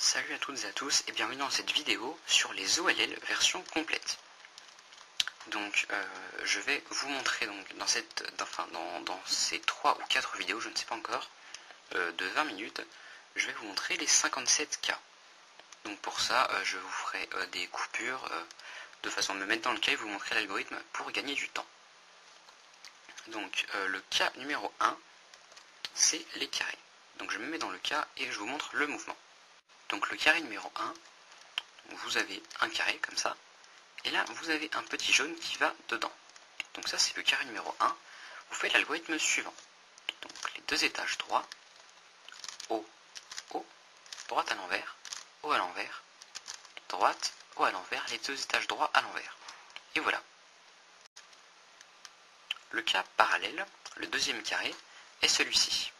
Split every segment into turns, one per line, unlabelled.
Salut à toutes et à tous et bienvenue dans cette vidéo sur les OLL version complète. Donc je vais vous montrer donc, dans ces 3 ou 4 vidéos, je ne sais pas encore, de 20 minutes, je vais vous montrer les 57 cas. Donc pour ça, je vous ferai des coupures de façon de me mettre dans le cas et vous montrer l'algorithme pour gagner du temps. Donc le cas numéro 1, c'est les carrés. Donc je me mets dans le cas et je vous montre le mouvement. Donc le carré numéro 1, vous avez un carré comme ça, et là vous avez un petit jaune qui va dedans. Donc ça c'est le carré numéro 1, vous faites l'algorithme suivant. Donc les deux étages droits, haut, haut, droite à l'envers, haut à l'envers, droite, haut à l'envers, les deux étages droits à l'envers. Et voilà. Le cas parallèle, le deuxième carré, est celui-ci.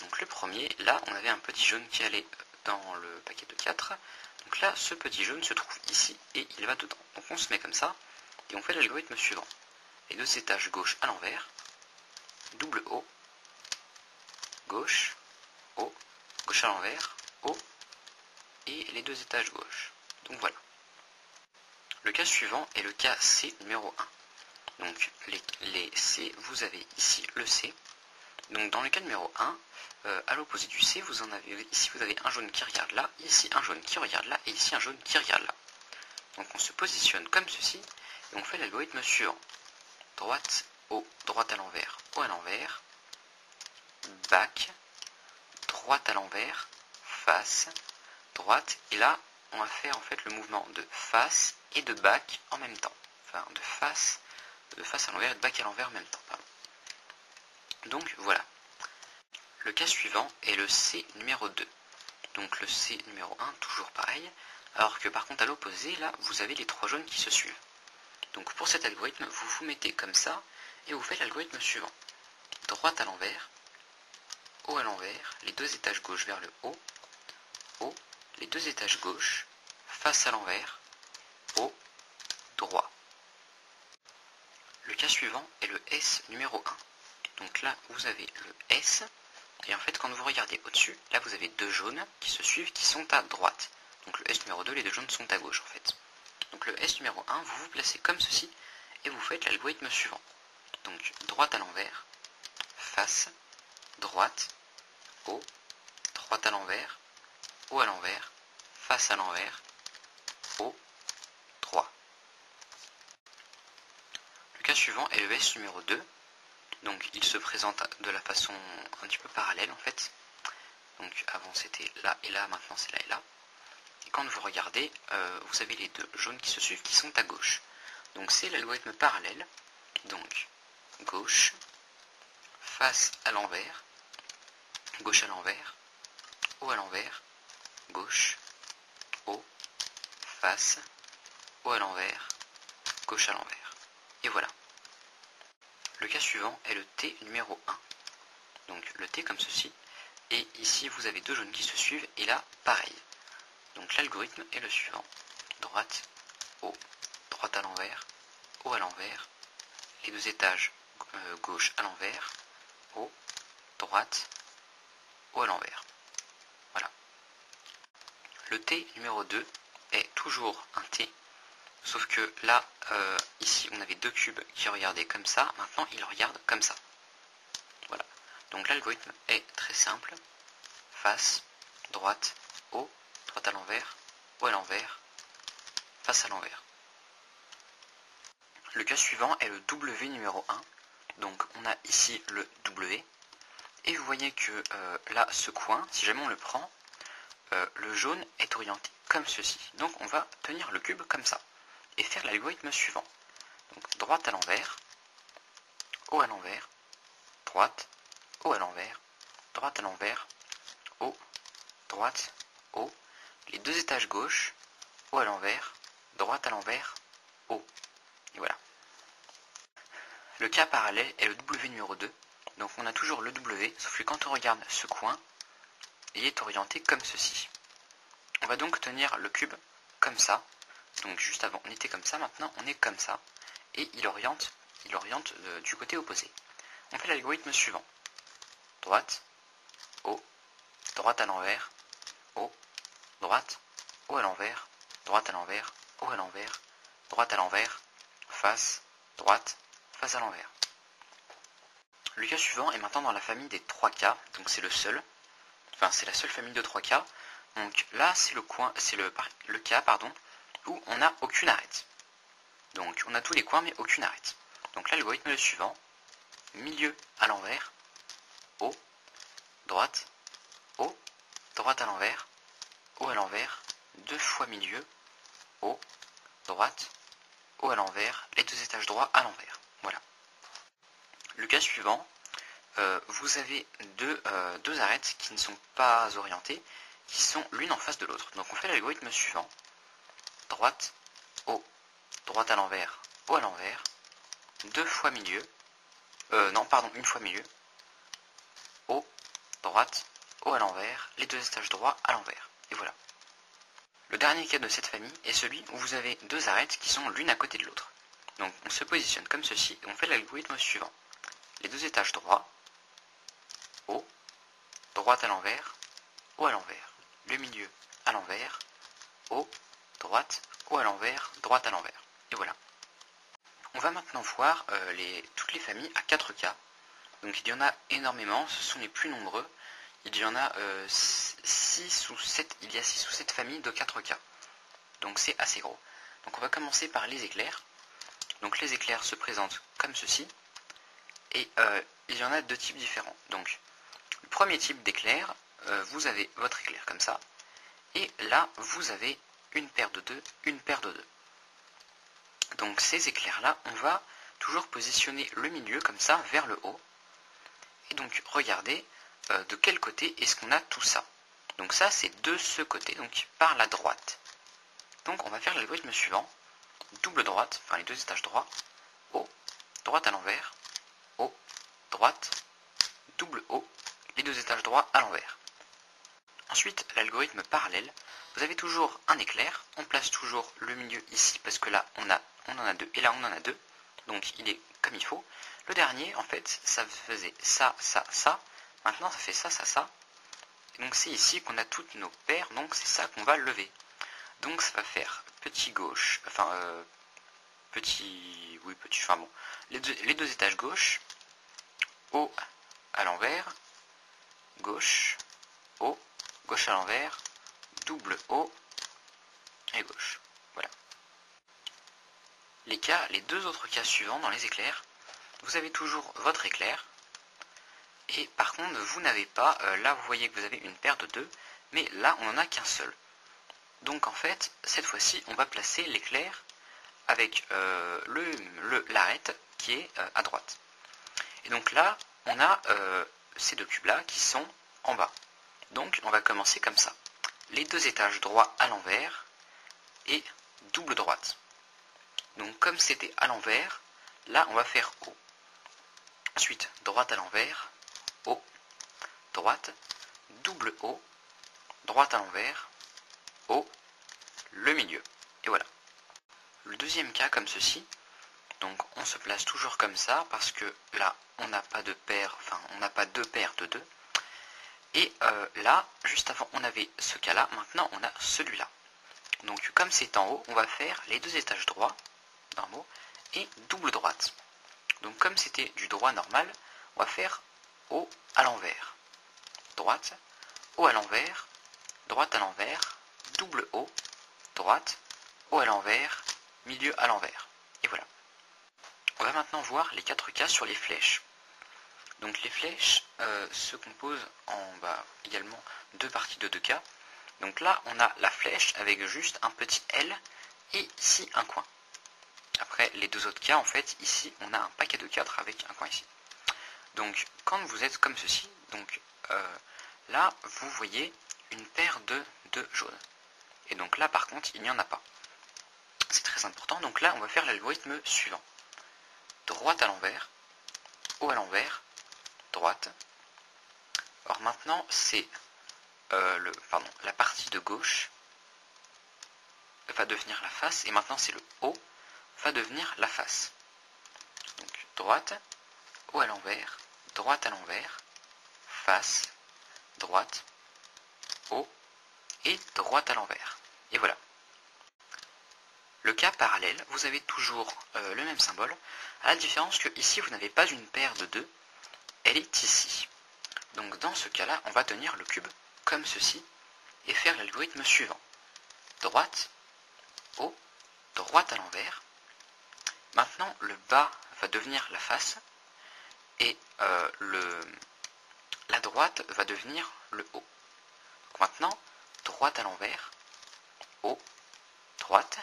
Donc le premier, là on avait un petit jaune qui allait dans le paquet de 4. Donc là, ce petit jaune se trouve ici et il va dedans. Donc on se met comme ça et on fait l'algorithme suivant. Les deux étages gauche à l'envers, double haut, gauche, haut, gauche à l'envers, haut, et les deux étages gauche. Donc voilà. Le cas suivant est le cas C numéro 1. Donc les C, vous avez ici le C. Donc dans le cas numéro 1, à l'opposé du C, ici vous avez un jaune qui regarde là, ici un jaune qui regarde là, et ici un jaune qui regarde là. Donc on se positionne comme ceci, et on fait l'algorithme suivant. Droite, haut, droite à l'envers, haut à l'envers, back, droite à l'envers, face, droite, et là on va faire en fait le mouvement de face et de back en même temps. Enfin de face à l'envers et de back à l'envers en même temps. Pardon. Donc voilà. Le cas suivant est le C numéro 2. Donc le C numéro 1, toujours pareil, alors que par contre à l'opposé, là, vous avez les trois jaunes qui se suivent. Donc pour cet algorithme, vous vous mettez comme ça, et vous faites l'algorithme suivant. Droite à l'envers, haut à l'envers, les deux étages gauche vers le haut, haut, les deux étages gauche, face à l'envers, haut, droit. Le cas suivant est le S numéro 1. Donc là, vous avez le S, et en fait, quand vous regardez au-dessus, là vous avez deux jaunes qui se suivent, qui sont à droite. Donc le S numéro 2, les deux jaunes sont à gauche en fait. Donc le S numéro 1, vous vous placez comme ceci, et vous faites l'algorithme suivant. Donc droite à l'envers, face, droite, haut, droite à l'envers, haut à l'envers, face à l'envers, haut, droit. Le cas suivant est le S numéro 2. Donc il se présente de la façon un petit peu parallèle en fait. Donc avant c'était là et là, maintenant c'est là et là. Et quand vous regardez, vous avez les deux jaunes qui se suivent qui sont à gauche. Donc c'est l'algorithme parallèle. Donc gauche, face à l'envers, gauche à l'envers, haut à l'envers, gauche, haut, face, haut à l'envers, gauche à l'envers. Et voilà. Le cas suivant est le T numéro 1. Donc le T comme ceci. Et ici vous avez deux jaunes qui se suivent et là pareil. Donc l'algorithme est le suivant. Droite, haut, droite à l'envers, haut à l'envers, les deux étages gauche à l'envers, haut, droite, haut à l'envers. Voilà. Le T numéro 2 est toujours un T, sauf que là, ici on avait deux cubes qui regardaient comme ça, maintenant ils regardent comme ça. Voilà. Donc l'algorithme est très simple. Face, droite, haut, droite à l'envers, haut à l'envers, face à l'envers. Le cas suivant est le W numéro 1. Donc on a ici le W. Et vous voyez que là, ce coin, si jamais on le prend, le jaune est orienté comme ceci. Donc on va tenir le cube comme ça. Et faire l'algorithme suivant. Donc droite à l'envers, haut à l'envers, droite, haut à l'envers, droite à l'envers, haut, droite, haut, les deux étages gauche, haut à l'envers, droite à l'envers, haut. Et voilà. Le cas parallèle est le W numéro 2. Donc on a toujours le W, sauf que quand on regarde ce coin, il est orienté comme ceci. On va donc tenir le cube comme ça. Donc juste avant on était comme ça, maintenant on est comme ça. Et il oriente du côté opposé. On fait l'algorithme suivant. Droite, haut, droite à l'envers, haut, droite droite, haut à l'envers, droite à l'envers, haut à l'envers, droite à l'envers, face, droite, face à l'envers. Le cas suivant est maintenant dans la famille des 3 cas, donc c'est c'est la seule famille de 3 cas. Donc là c'est le cas où on n'a aucune arête. Donc on a tous les coins mais aucune arête. Donc là l'algorithme est le suivant: milieu à l'envers, haut, droite, haut, droite à l'envers, haut à l'envers, 2 fois milieu, haut, droite, haut à l'envers, les 2 étages droits à l'envers. Voilà. Le cas suivant, vous avez deux arêtes qui ne sont pas orientées, qui sont l'une en face de l'autre. Donc on fait l'algorithme suivant: droite, haut, droite à l'envers, haut à l'envers, 2 fois milieu, une fois milieu, haut, droite, haut à l'envers, les 2 étages droits à l'envers. Et voilà. Le dernier cas de cette famille est celui où vous avez 2 arêtes qui sont l'une à côté de l'autre. Donc on se positionne comme ceci et on fait l'algorithme suivant: les 2 étages droits, haut, droite à l'envers, haut à l'envers, le milieu à l'envers, haut, droite, haut à l'envers, droite à l'envers. Et voilà. On va maintenant voir toutes les familles à 4 cas. Donc il y en a énormément, ce sont les plus nombreux. Il y en a 6 ou 7 familles de 4 cas. Donc c'est assez gros. Donc on va commencer par les éclairs. Donc les éclairs se présentent comme ceci. Et il y en a 2 types différents. Donc le premier type d'éclair, vous avez votre éclair comme ça. Et là, vous avez une paire de 2, une paire de 2. Donc ces éclairs-là, on va toujours positionner le milieu comme ça vers le haut. Et donc regardez de quel côté est-ce qu'on a tout ça. Donc ça c'est de ce côté, donc par la droite. Donc on va faire l'algorithme suivant: double droite, enfin les 2 étages droits, haut, droite à l'envers, haut, droite, double haut, les 2 étages droits à l'envers. Ensuite l'algorithme parallèle, vous avez toujours un éclair, on place toujours le milieu ici parce que là on en a 2 et là on en a 2. Donc il est comme il faut. Le dernier, en fait, ça faisait ça, ça, ça. Maintenant, ça fait ça, ça, ça. Et donc c'est ici qu'on a toutes nos paires, donc c'est ça qu'on va lever. Donc ça va faire petit gauche, les deux étages gauche, haut à l'envers, gauche, haut, gauche à l'envers, double haut et gauche. Voilà. Les 2 autres cas suivants dans les éclairs, vous avez toujours votre éclair, et par contre vous n'avez pas, là vous voyez que vous avez une paire de 2, mais là on n'en a qu'un seul. Donc en fait, cette fois-ci, on va placer l'éclair avec l'arête qui est à droite. Et donc là, on a ces 2 cubes-là qui sont en bas. Donc on va commencer comme ça: les 2 étages droits à l'envers et double droite. Donc comme c'était à l'envers, là on va faire haut. Ensuite, droite à l'envers, haut, droite, double haut, droite à l'envers, haut, le milieu. Et voilà. Le deuxième cas comme ceci. Donc on se place toujours comme ça parce que là on n'a pas de paire, on n'a pas 2 paires de 2. Et là, juste avant on avait ce cas là, maintenant on a celui-là. Donc comme c'est en haut, on va faire les 2 étages droits, normaux, et double droite. Donc comme c'était du droit normal, on va faire haut à l'envers, droite, haut à l'envers, droite à l'envers, double haut, droite, haut à l'envers, milieu à l'envers. Et voilà. On va maintenant voir les 4 cas sur les flèches. Donc les flèches se composent en également 2 parties de 2 cas. Donc là on a la flèche avec juste un petit L et ici un coin. Après les 2 autres cas, en fait ici on a un paquet de 4 avec un coin ici. Donc quand vous êtes comme ceci, donc là vous voyez une paire de 2 jaunes. Et donc là par contre il n'y en a pas. C'est très important, donc là on va faire l'algorithme suivant: droite à l'envers, haut à l'envers, droite. Alors maintenant c'est la partie de gauche va devenir la face, et maintenant c'est le haut va devenir la face. Donc droite, haut à l'envers, droite à l'envers, face, droite, haut et droite à l'envers. Et voilà. Le cas parallèle, vous avez toujours le même symbole, à la différence que ici vous n'avez pas une paire de 2, elle est ici. Donc dans ce cas-là, on va tenir le cube comme ceci et faire l'algorithme suivant. Droite, haut, droite à l'envers. Maintenant, le bas va devenir la face et la droite va devenir le haut. Donc maintenant, droite à l'envers, haut, droite,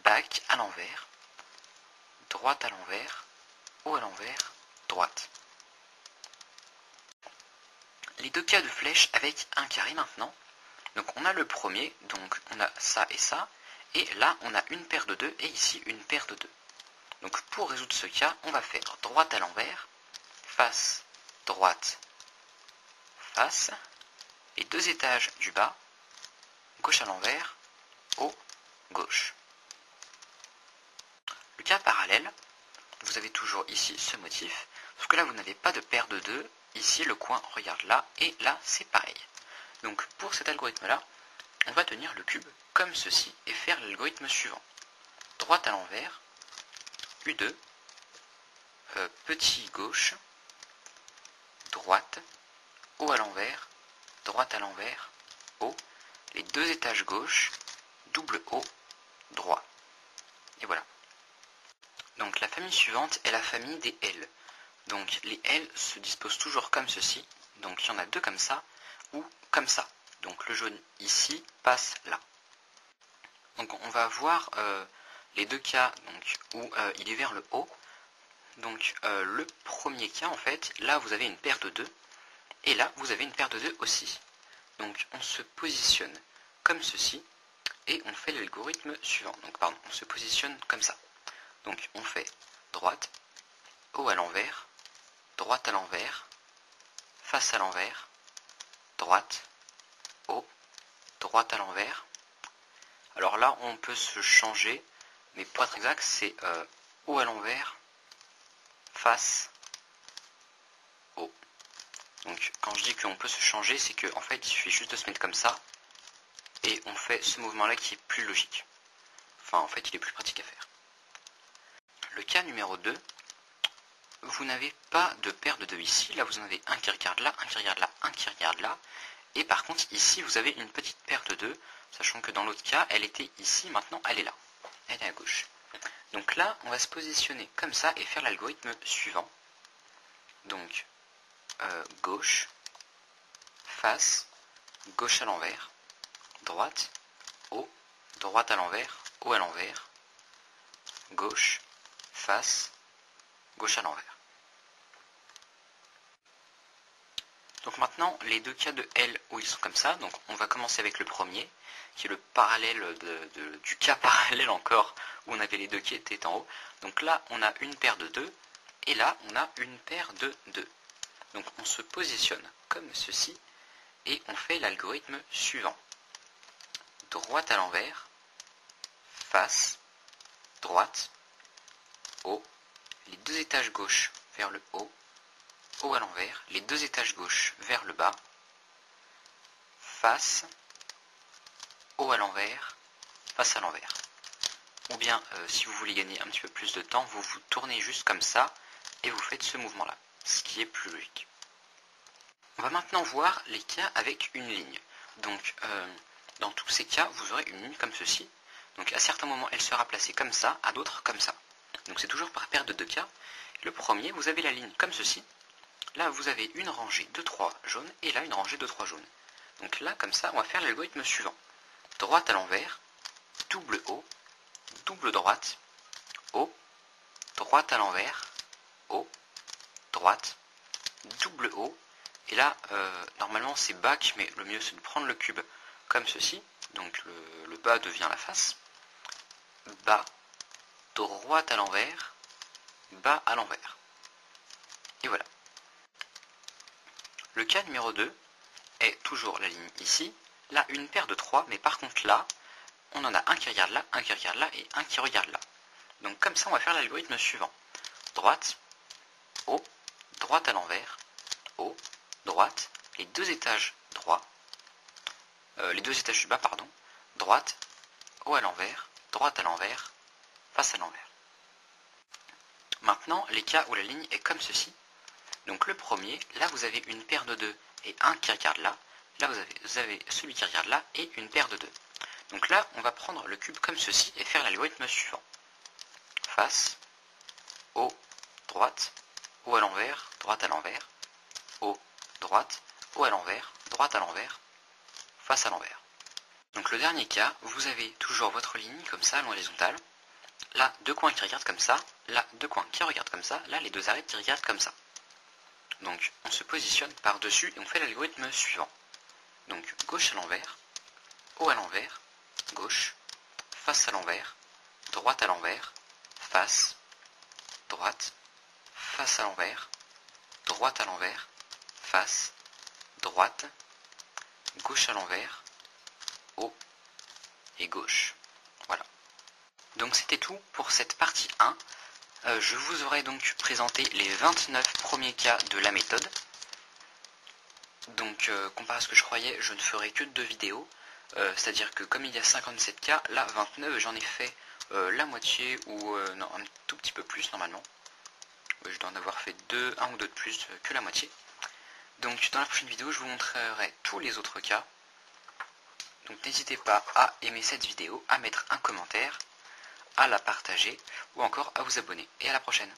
back à l'envers, droite à l'envers, haut à l'envers, droite. Les deux cas de flèche avec un carré maintenant. Donc on a le premier, donc on a ça, et là on a une paire de 2 et ici une paire de 2. Donc pour résoudre ce cas, on va faire droite à l'envers, face, droite, face, les deux étages du bas, gauche à l'envers, haut, gauche. Le cas parallèle, vous avez toujours ici ce motif, sauf que là vous n'avez pas de paire de 2, ici le coin regarde là, et là c'est pareil. Donc pour cet algorithme-là, on va tenir le cube comme ceci et faire l'algorithme suivant. Droite à l'envers, U2, petit gauche, droite, haut à l'envers, droite à l'envers, haut, les deux étages gauche, double haut, droit. Et voilà. Donc la famille suivante est la famille des L. Donc les L se disposent toujours comme ceci. Donc il y en a deux comme ça ou comme ça. Donc le jaune ici passe là. Donc on va voir les deux cas donc, où il est vers le haut. Donc le premier cas en fait, là vous avez une paire de 2 et là vous avez une paire de 2 aussi. Donc on se positionne comme ceci et on fait l'algorithme suivant. Donc pardon, on se positionne comme ça. Donc on fait droite, haut à l'envers, droite à l'envers, face à l'envers, droite, haut, droite à l'envers. Alors là on peut se changer, mais pour être exact c'est haut à l'envers, face, haut. Donc quand je dis qu'on peut se changer, c'est qu'en fait il suffit juste de se mettre comme ça et on fait ce mouvement là qui est plus logique. Enfin en fait il est plus pratique à faire. Le cas numéro 2, vous n'avez pas de paire de 2 ici, là vous en avez un qui regarde là, un qui regarde là, un qui regarde là, et par contre ici vous avez une petite paire de 2, sachant que dans l'autre cas elle était ici, maintenant elle est là, elle est à gauche. Donc là on va se positionner comme ça et faire l'algorithme suivant. Donc gauche, face, gauche à l'envers, droite, haut, droite à l'envers, haut à l'envers, gauche, face, gauche à l'envers. Donc maintenant, les deux cas de L où ils sont comme ça, donc on va commencer avec le premier, qui est le parallèle du cas parallèle encore, où on avait les deux qui étaient en haut. Donc là, on a une paire de 2, et là, on a une paire de 2. Donc on se positionne comme ceci, et on fait l'algorithme suivant. Droite à l'envers, face, droite, haut, les deux étages gauche vers le haut, haut à l'envers, les deux étages gauche vers le bas, face, haut à l'envers, face à l'envers. Ou bien, si vous voulez gagner un petit peu plus de temps, vous vous tournez juste comme ça et vous faites ce mouvement-là, ce qui est plus logique. On va maintenant voir les cas avec une ligne. Donc, dans tous ces cas, vous aurez une ligne comme ceci. Donc, à certains moments, elle sera placée comme ça, à d'autres comme ça. Donc, c'est toujours par paire de 2 cas. Le premier, vous avez la ligne comme ceci. Là, vous avez une rangée de 3 jaunes et là, une rangée de 3 jaunes. Donc là, comme ça, on va faire l'algorithme suivant. Droite à l'envers, double haut, double droite, haut, droite à l'envers, haut, droite, double haut. Et là, normalement, c'est back, mais le mieux, c'est de prendre le cube comme ceci. Donc le bas devient la face. Bas, droite à l'envers, bas à l'envers. Et voilà. Le cas numéro 2 est toujours la ligne ici. Là, une paire de 3, mais par contre là, on en a un qui regarde là, un qui regarde là et un qui regarde là. Donc comme ça, on va faire l'algorithme suivant. Droite, haut, droite à l'envers, haut, droite, les deux étages droit, les deux étages du bas, pardon, droite, haut à l'envers, droite à l'envers, face à l'envers. Maintenant, les cas où la ligne est comme ceci. Donc le premier, là vous avez une paire de 2 et un qui regarde là. Là vous avez celui qui regarde là et une paire de 2. Donc là, on va prendre le cube comme ceci et faire l'algorithme suivant. Face, haut, droite, haut à l'envers, droite à l'envers, haut, droite, haut à l'envers, droite à l'envers, face à l'envers. Donc le dernier cas, vous avez toujours votre ligne comme ça à l'horizontale. Là, deux coins qui regardent comme ça. Là, deux coins qui regardent comme ça. Là, les deux arêtes qui regardent comme ça. Donc on se positionne par-dessus et on fait l'algorithme suivant. Donc gauche à l'envers, haut à l'envers, gauche, face à l'envers, droite à l'envers, face, droite, face à l'envers, droite à l'envers, face, droite, gauche à l'envers, haut et gauche. Voilà. Donc c'était tout pour cette partie 1. Je vous aurai donc présenté les 29 premiers cas de la méthode. Donc comparé à ce que je croyais, je ne ferai que 2 vidéos. C'est-à-dire que comme il y a 57 cas, là 29 j'en ai fait la moitié ou non, un tout petit peu plus normalement. Je dois en avoir fait un ou deux de plus que la moitié. Donc dans la prochaine vidéo je vous montrerai tous les autres cas. Donc n'hésitez pas à aimer cette vidéo, à mettre un commentaire, à la partager ou encore à vous abonner. Et à la prochaine.